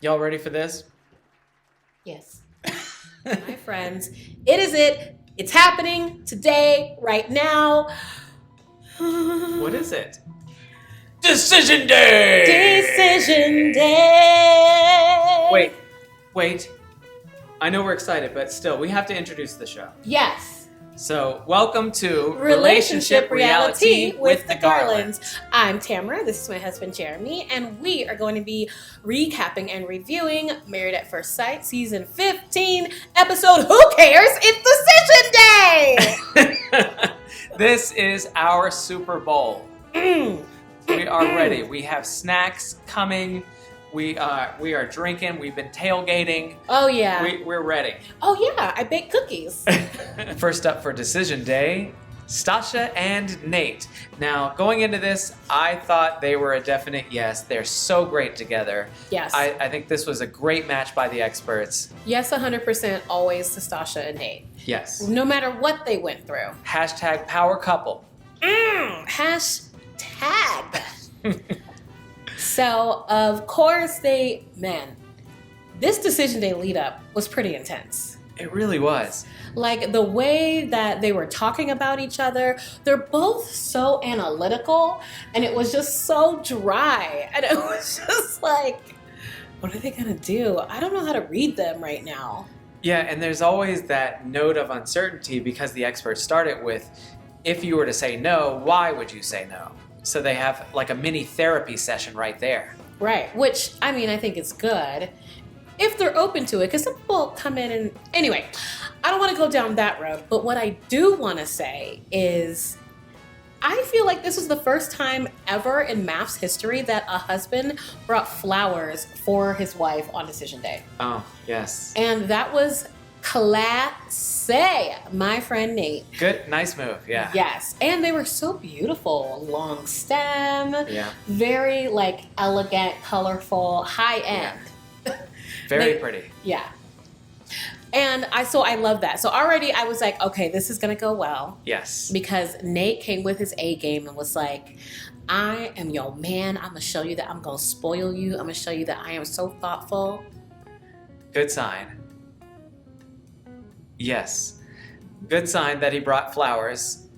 Y'all ready for this? Yes. My friends, it is it. It's happening today, right now. What is it? Decision Day! Decision Day! Wait. I know we're excited, but still, we have to introduce the show. Yes. So, welcome to Relationship Reality with the Garlands. I'm Tamara, this is my husband Jeremy, and we are going to be recapping and reviewing Married at First Sight Season 15, episode Who Cares? It's Decision Day! This is our Super Bowl. We are ready. We have snacks coming. We are drinking. We've been tailgating. Oh, yeah. We're ready. Oh, yeah. I baked cookies. First up for Decision Day, Stasha and Nate. Now, going into this, I thought they were a definite yes. They're so great together. Yes. I think this was a great match by the experts. Yes, 100% always to Stasha and Nate. Yes. No matter what they went through. Hashtag power couple. Hashtag. So, of course, this Decision Day lead up was pretty intense. It really was. Like, the way that they were talking about each other, they're both so analytical, and it was just so dry. And it was just like, what are they gonna do? I don't know how to read them right now. Yeah, and there's always that note of uncertainty because the experts started with, if you were to say no, why would you say no? So they have like a mini therapy session right there. Right, which, I mean, I think it's good if they're open to it, because some people come in and... Anyway, I don't want to go down that road, but what I do want to say is I feel like this was the first time ever in MAFs history that a husband brought flowers for his wife on Decision Day. Oh, yes. And that was classy, my friend Nate. Good, nice move, yeah. Yes, and they were so beautiful. Long stem, Yeah. very like elegant, colorful, high end. Very pretty. Yeah. And I love that. So already I was like, okay, this is gonna go well. Yes. Because Nate came with his A game and was like, I am your man. I'm gonna show you that I'm gonna spoil you. I'm gonna show you that I am so thoughtful. Good sign. Yes. Good sign that he brought flowers.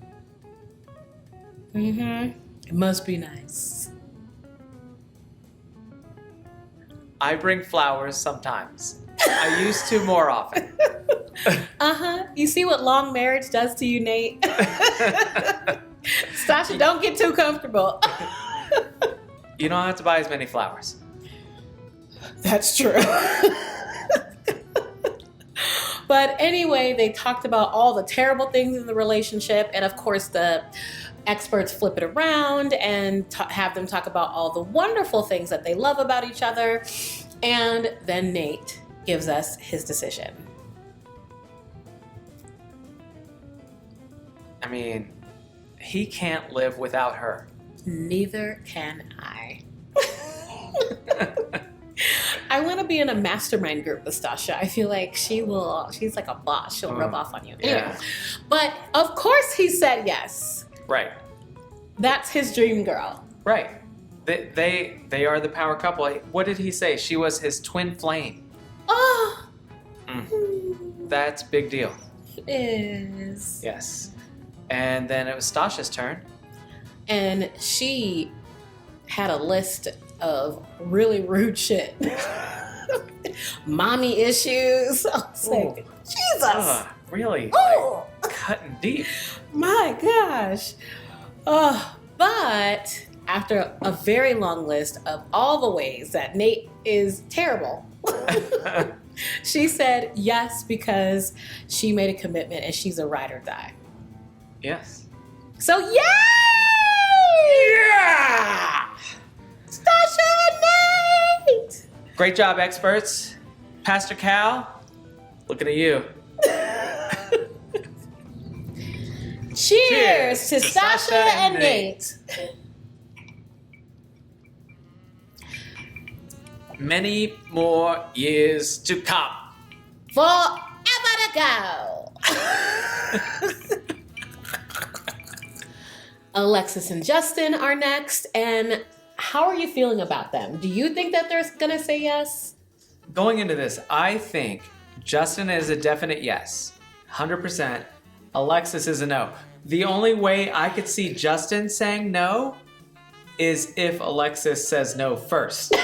It must be nice. I bring flowers sometimes. I used to more often. You see what long marriage does to you, Nate? Stasha, don't get too comfortable. You don't have to buy as many flowers. That's true. But anyway, they talked about all the terrible things in the relationship. And of course, the experts flip it around and have them talk about all the wonderful things that they love about each other. And then Nate gives us his decision. I mean, he can't live without her. Neither can I. I want to be in a mastermind group with Stasha. I feel like she's like a boss. She'll rub off on you. Anyway. Yeah. But of course he said yes. Right. That's his dream girl. Right. They are the power couple. What did he say? She was his twin flame. Oh. That's big deal. It is. Yes. And then it was Stasha's turn. And she had a list of really rude shit. Mommy issues. I was like, Jesus. Really? Oh. Like, cutting deep. My gosh. But after a very long list of all the ways that Nate is terrible, she said yes because she made a commitment and she's a ride or die. Yes. So yay! Yeah! Stasha and Nate! Great job, experts. Pastor Cal, looking at you. Cheers to Stasha and Nate. Many more years to come. Forever to go. Alexis and Justin are next, and how are you feeling about them? Do you think that they're gonna say yes? going into this, I think Justin is a definite yes. 100%. Alexis is a no. The only way I could see Justin saying no is if Alexis says no first.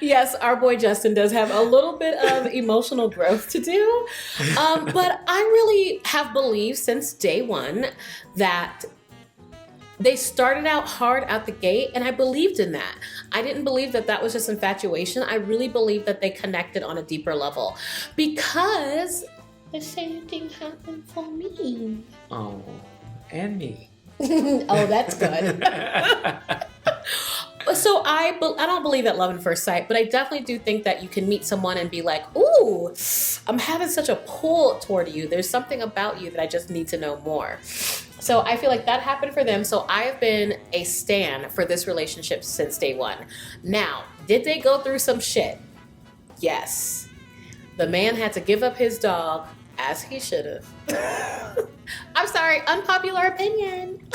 Yes, our boy Justin does have a little bit of emotional growth to do. But I really have believed since day one that they started out hard out the gate, and I believed in that. I didn't believe that that was just infatuation. I really believed that they connected on a deeper level because the same thing happened for me. Oh, and me. Oh, that's good. So I don't believe at love at first sight, but I definitely do think that you can meet someone and be like, ooh, I'm having such a pull toward you. There's something about you that I just need to know more. So I feel like that happened for them. So I have been a stan for this relationship since day one. Now, did they go through some shit? Yes. The man had to give up his dog, as he should have. I'm sorry, unpopular opinion.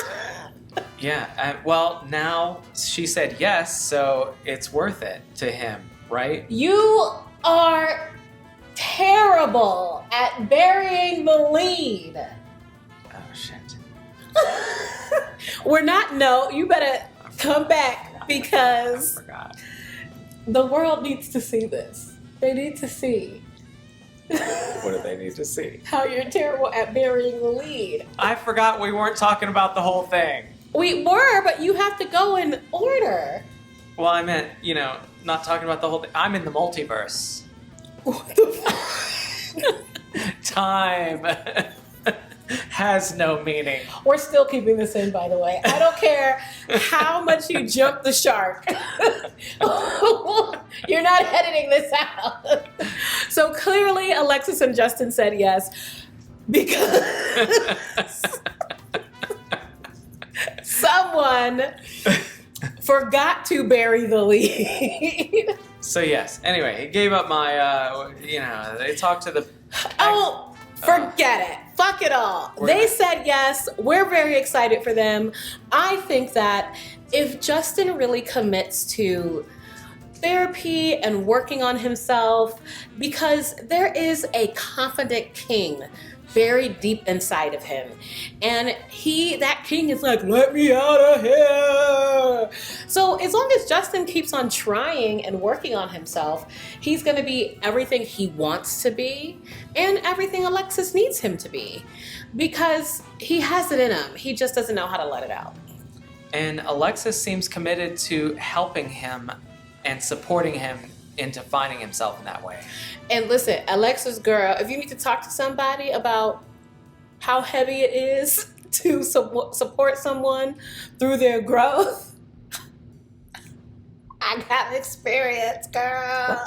Yeah, well, now she said yes, so it's worth it to him, right? You are terrible at burying the lead. Oh, shit. You better come back because I forgot. the world needs to see this. They need to see. What do they need to see? How you're terrible at burying the lead. I forgot we weren't talking about the whole thing. We were, but you have to go in order. Well, I meant, not talking about the whole thing. I'm in the multiverse. What the Time has no meaning. We're still keeping this in, by the way. I don't care how much you jump the shark. You're not editing this out. So clearly, Alexis and Justin said yes because someone forgot to bury the lead. So yes. Anyway, he gave up my. They talked to the. Oh, forget it. Fuck it all. They said yes. We're very excited for them. I think that if Justin really commits to therapy and working on himself, because there is a confident king buried deep inside of him, and that king is like, let me out of here. So as long as Justin keeps on trying and working on himself, he's going to be everything he wants to be and everything Alexis needs him to be, because he has it in him. He just doesn't know how to let it out. And Alexis seems committed to helping him and supporting him into finding himself in that way. And listen, Alexis, girl, if you need to talk to somebody about how heavy it is to support someone through their growth, I got experience, girl.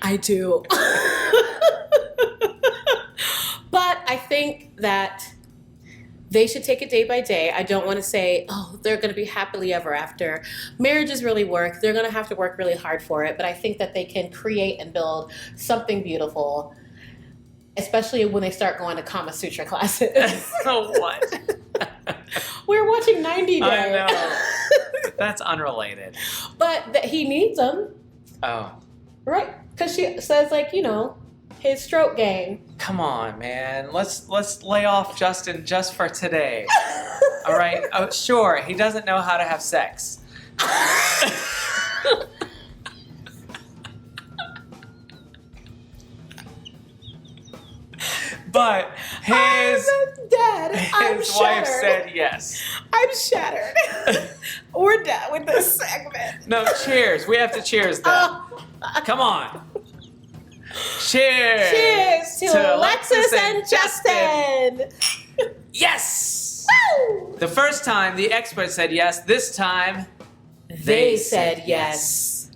I do. But I think that they should take it day by day. I don't want to say, oh, they're going to be happily ever after. Marriages really work. They're going to have to work really hard for it. But I think that they can create and build something beautiful, especially when they start going to Kama Sutra classes. So what? We're watching 90 Day. I know. That's unrelated. But that he needs them. Oh. Right? Because she says, his stroke game. Come on, man. Let's lay off Justin just for today. All right? Oh, sure, he doesn't know how to have sex. But his wife said yes. I'm shattered. We're done with this segment. No, cheers. We have to cheers though. Come on. Cheers! Cheers to Alexis and Justin! Yes! Woo! The first time the expert said yes, this time they said yes.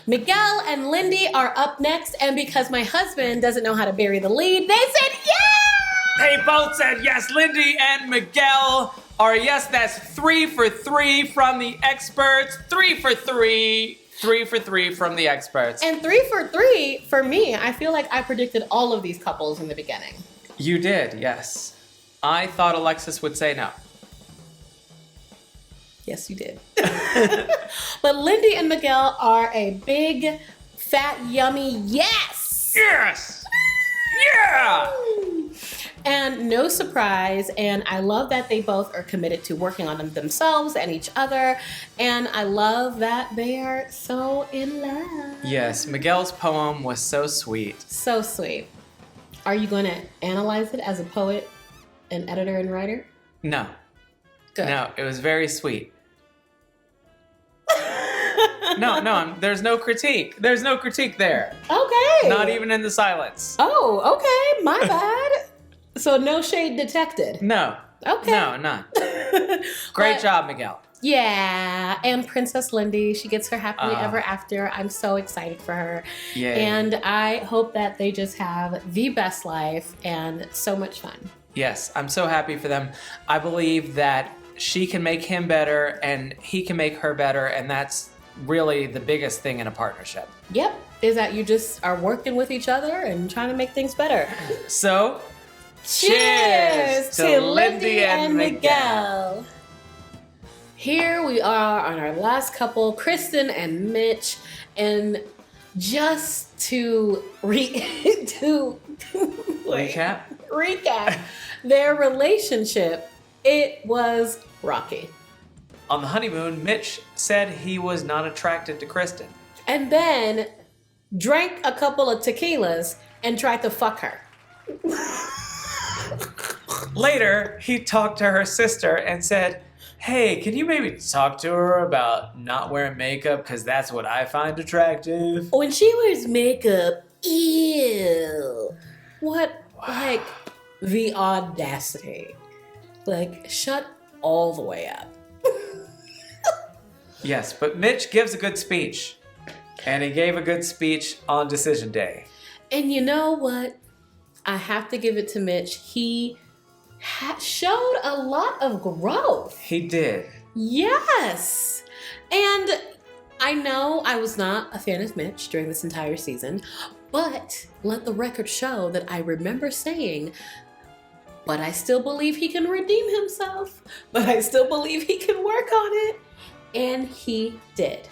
Miguel and Lindy are up next, and because my husband doesn't know how to bury the lead, they said yes! They both said yes. Lindy and Miguel are yes. That's 3 for 3 from the experts. 3 for 3. 3 for 3 from the experts. And 3 for 3 for me. I feel like I predicted all of these couples in the beginning. You did, yes. I thought Alexis would say no. Yes, you did. But Lindy and Miguel are a big, fat, yummy yes. Yes! Yeah! And no surprise, and I love that they both are committed to working on themselves and each other, and I love that they are so in love. Yes, Miguel's poem was so sweet. So sweet. Are you going to analyze it as a poet, an editor, and writer? No. Good. No, it was very sweet. No, there's no critique. There's no critique there. Okay. Not even in the silence. Oh, okay. My bad. So no shade detected. No. Okay. No, none. Great job, Miguel. Yeah, and Princess Lindy, she gets her happily ever after. I'm so excited for her. Yay. And I hope that they just have the best life and so much fun. Yes, I'm so happy for them. I believe that she can make him better and he can make her better, and that's really the biggest thing in a partnership. Yep, is that you just are working with each other and trying to make things better. So, cheers to Lindy and Miguel. Here we are on our last couple, Kristen and Mitch, and just to recap their relationship, it was rocky. On the honeymoon, Mitch said he was not attracted to Kristen. And then drank a couple of tequilas and tried to fuck her. Later, he talked to her sister and said, "Hey, can you maybe talk to her about not wearing makeup? Because that's what I find attractive." When she wears makeup, ew. What, like, the audacity. Like, shut all the way up. Yes, but Mitch gives a good speech. And he gave a good speech on decision day. And you know what? I have to give it to Mitch. He showed a lot of growth. He did. Yes. And I know I was not a fan of Mitch during this entire season, but let the record show that I remember saying, but I still believe he can redeem himself, but I still believe he can work on it. And he did.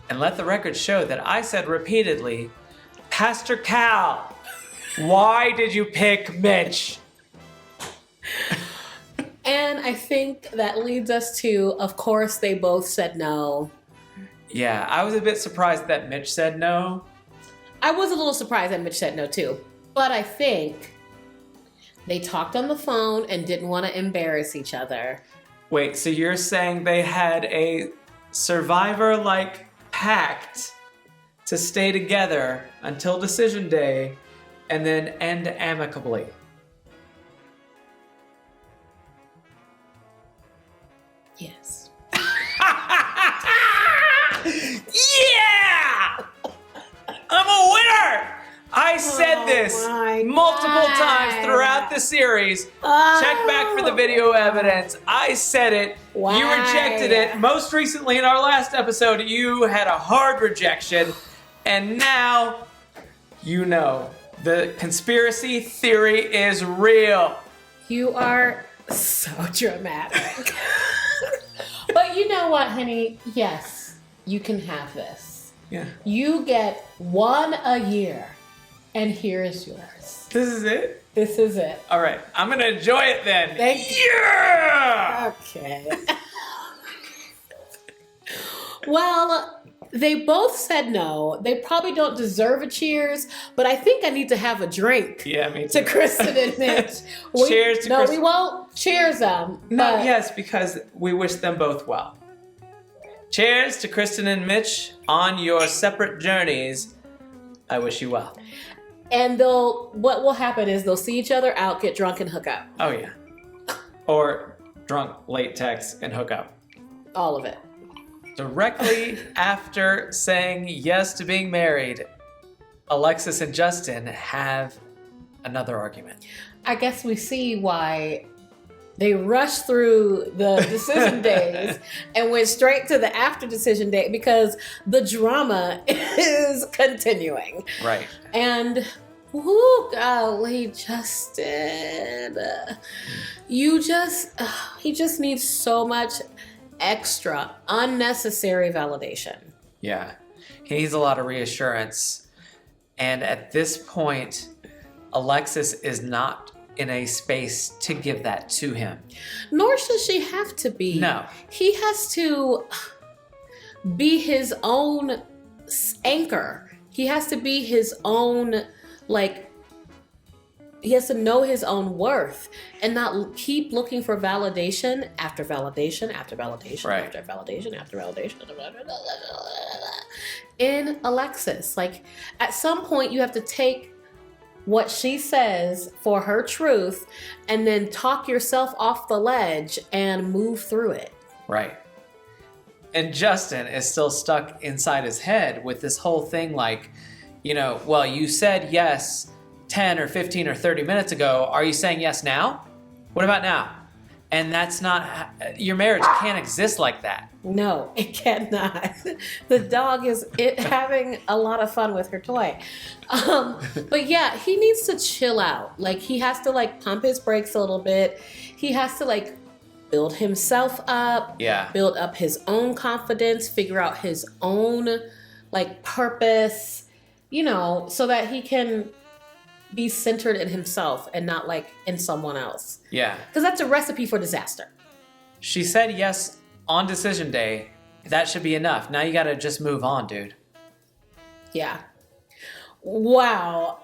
And let the record show that I said repeatedly, "Pastor Cal, why did you pick Mitch?" And I think that leads us to, of course, they both said no. Yeah, I was a bit surprised that Mitch said no. I was a little surprised that Mitch said no too. But I think they talked on the phone and didn't want to embarrass each other. Wait, so you're saying they had a Survivor-like pact to stay together until decision day and then end amicably? Yes. Yeah! I'm a winner! I said this multiple times throughout the series. Check back for the video evidence. I said it. Why? You rejected it. Most recently in our last episode, you had a hard rejection. And now, you know, the conspiracy theory is real. You are so dramatic. But you know what, honey? Yes, you can have this. Yeah. You get one a year. And here is yours. This is it? This is it. All right. I'm going to enjoy it then. Thank you. Yeah! Okay. Well, they both said no. They probably don't deserve a cheers, but I think I need to have a drink. Yeah, me too. To Kristen and Mitch. Cheers to No, Kristen. we won't cheers them. No, but yes, because we wish them both well. Cheers to Kristen and Mitch on your separate journeys. I wish you well. And what will happen is they'll see each other out, get drunk, and hook up. Oh, yeah. Or drunk, late text, and hook up. All of it. Directly after saying yes to being married, Alexis and Justin have another argument. I guess we see why they rushed through the decision days and went straight to the after decision day because the drama is continuing. Right. And Woo, golly, Justin. He just needs so much extra, unnecessary validation. Yeah. He needs a lot of reassurance. And at this point, Alexis is not in a space to give that to him. Nor should she have to be. No. He has to be his own anchor. He has to be his own, he has to know his own worth and not keep looking for validation after validation after validation after validation after validation in Alexis. Like, at some point, you have to take what she says for her truth and then talk yourself off the ledge and move through it. Right. And Justin is still stuck inside his head with this whole thing like, well, you said yes 10 or 15 or 30 minutes ago. Are you saying yes now? What about now? And that's not, your marriage can't exist like that. No, it cannot. The dog is having a lot of fun with her toy. But yeah, he needs to chill out. Like, he has to pump his brakes a little bit. He has to build himself up. Yeah. Build up his own confidence, figure out his own purpose, so that he can be centered in himself and not in someone else. Yeah. Because that's a recipe for disaster. She said yes on decision day. That should be enough. Now you got to just move on, dude. Yeah. Wow.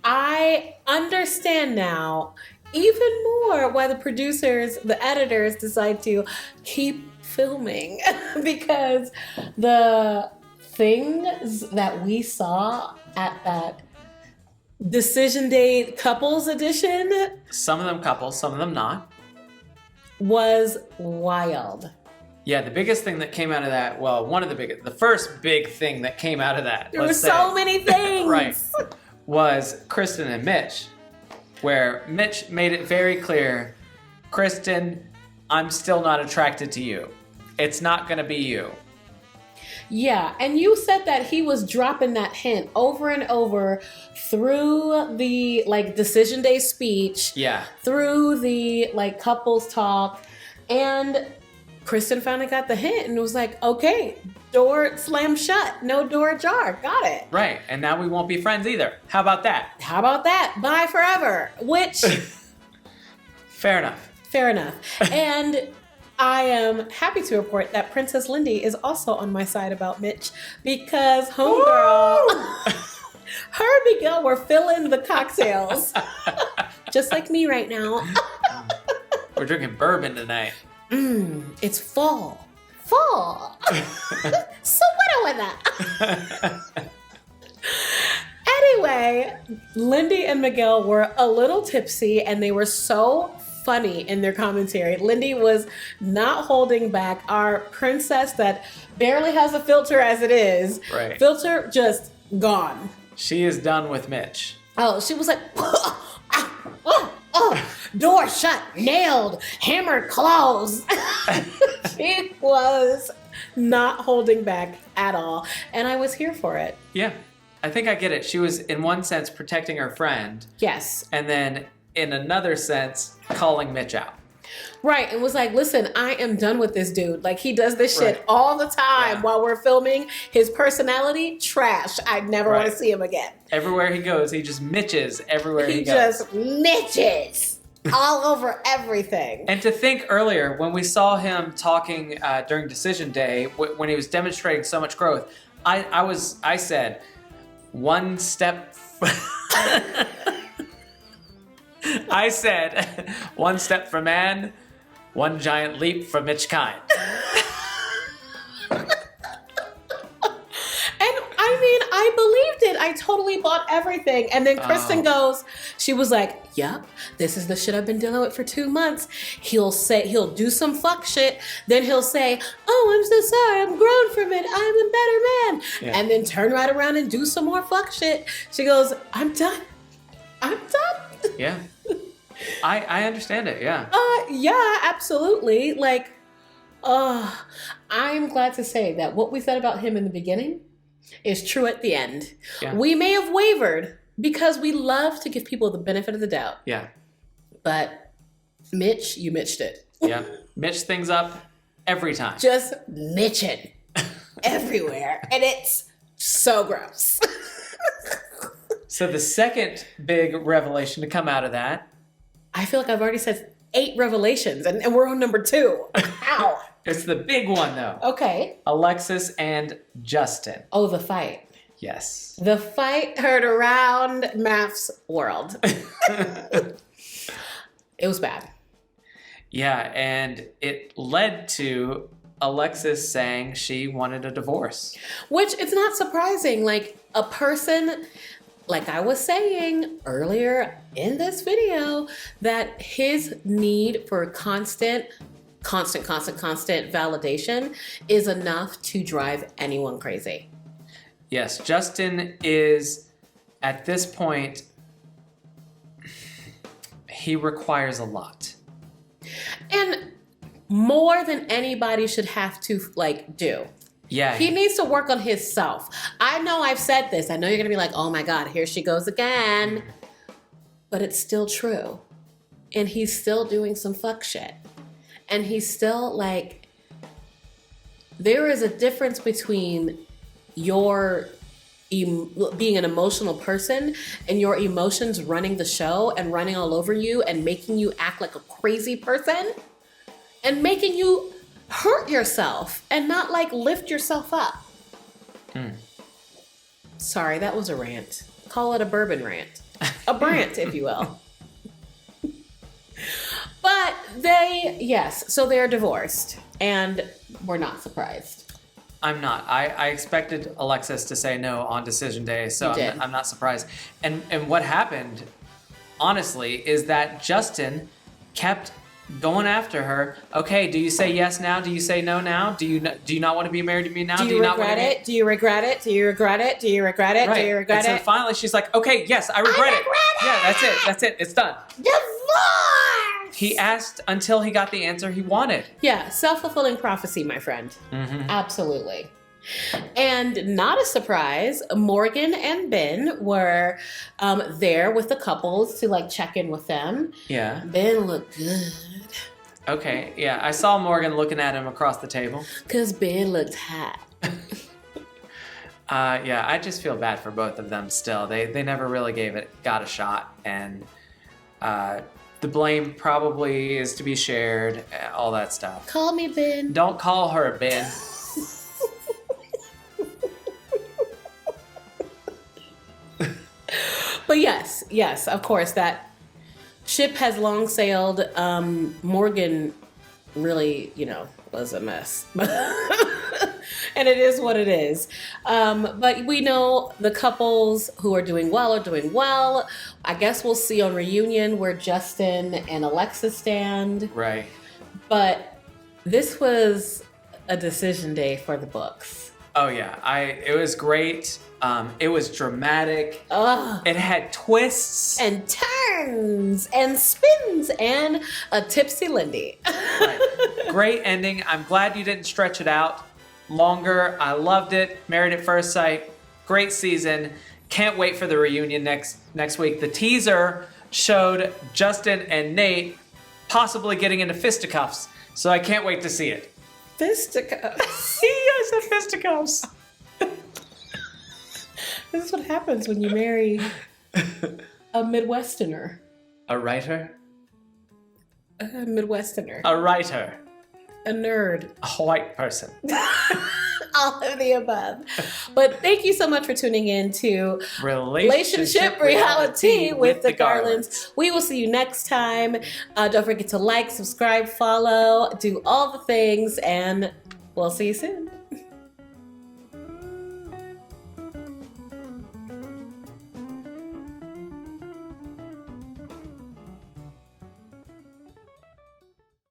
I understand now even more why the producers, the editors decide to keep filming because the things that we saw at that Decision Day Couples Edition. Some of them couples, some of them not. Was wild. Yeah, the biggest thing that came out of that, well, the first big thing that came out of that. There were so many things. Right. Was Kristen and Mitch, where Mitch made it very clear, Kristen, I'm still not attracted to you. It's not going to be you. Yeah, and you said that he was dropping that hint over and over through the decision day speech. Yeah. Through the couples talk, and Kristen finally got the hint and was like, okay, door slammed shut, no door ajar, got it. Right, and now we won't be friends either. How about that? How about that? Bye forever. Which Fair enough. Fair enough. And I am happy to report that Princess Lindy is also on my side about Mitch because homegirl, her and Miguel were filling the cocktails. Just like me right now. We're drinking bourbon tonight. It's fall. Fall. So what with that? Anyway, Lindy and Miguel were a little tipsy and they were so funny in their commentary. Lindy was not holding back. Our princess that barely has a filter as it is. Right. Filter just gone. She is done with Mitch. Oh, she was like, door shut, nailed, hammer closed. She was not holding back at all. And I was here for it. Yeah, I think I get it. She was, in one sense, protecting her friend. Yes. And then, in another sense, calling Mitch out. Right. It was like, listen, I am done with this dude. He does this shit all the time while we're filming. His personality, trash. I never want to see him again. Everywhere he goes, he just Mitches everywhere he goes. He just Mitches all over everything. And to think earlier, when we saw him talking during Decision Day, when he was demonstrating so much growth, I said, one step... I said, one step for man, one giant leap for Mitch Kind. And I mean, I believed it. I totally bought everything. And then Kristen goes, she was like, yep, this is the shit I've been dealing with for 2 months. He'll do some fuck shit. Then he'll say, oh, I'm so sorry. I'm grown from it. I'm a better man. Yeah. And then turn right around and do some more fuck shit. She goes, I'm done. I'm done. Yeah. I understand it, yeah. Yeah, absolutely. I'm glad to say that what we said about him in the beginning is true at the end. Yeah. We may have wavered, because we love to give people the benefit of the doubt. Yeah. But Mitch, you Mitched it. Yeah. Mitch things up every time. Just Mitching everywhere. And it's so gross. So the second big revelation to come out of that. I feel like I've already said 8 revelations and we're on number 2. Ow. It's the big one, though. Okay. Alexis and Justin. Oh, the fight. Yes. The fight heard around MAFs world. It was bad. Yeah, and it led to Alexis saying she wanted a divorce. Which, it's not surprising. Like, a person, like I was saying earlier in this video, that his need for constant validation is enough to drive anyone crazy. Yes, Justin is, at this point, he requires a lot. And more than anybody should have to, like, do. Yeah. He needs to work on himself. I know I've said this. I know you're going to be like, oh my God, here she goes again. But it's still true. And he's still doing some fuck shit. And he's still like, there is a difference between your being an emotional person and your emotions running the show and running all over you and making you act like a crazy person and making you hurt yourself and not like lift yourself up. Sorry, that was a rant. Call it a bourbon rant. A brant, if you will. But so they're divorced, and we're not surprised. I'm not. I expected Alexis to say no on decision day, so I'm not surprised. And what happened, honestly, is that Justin kept going after her. Okay, do you say yes now? Do you say no now? Do you not want to be married to me now? Do you regret it? Do you regret it? Do you regret it? Do you regret it? Right. Do you regret it? it? So finally she's like, okay, yes, I regret it. Yeah, that's it. It's done. Divorce! He asked until he got the answer he wanted. Yeah, self-fulfilling prophecy, my friend. Mm-hmm. Absolutely. And not a surprise, Morgan and Ben were there with the couples to like check in with them. Yeah. Ben looked good. Okay, yeah. I saw Morgan looking at him across the table. Because Ben looked hot. Yeah, I just feel bad for both of them still. They never really got a shot. And the blame probably is to be shared, all that stuff. Call me Ben. Don't call her Ben. But yes, of course, that ship has long sailed. Morgan really, was a mess. And it is what it is. But we know the couples who are doing well are doing well. I guess we'll see on reunion where Justin and Alexis stand. Right. But this was a decision day for the books. Oh yeah, it was great. It was dramatic. Ugh. It had twists and turns and spins and a tipsy Lindy. Right. Great ending. I'm glad you didn't stretch it out longer. I loved it. Married at First Sight. Great season. Can't wait for the reunion next week. The teaser showed Justin and Nate possibly getting into fisticuffs, so I can't wait to see it. Fisticuffs. Yes, the fisticuffs. This is what happens when you marry a Midwesterner. A writer? A Midwesterner. A writer. A nerd. A white person. All of the above. But thank you so much for tuning in to Relationship Reality with the Garlands. We will see you next time. Don't forget to like, subscribe, follow, do all the things, and we'll see you soon.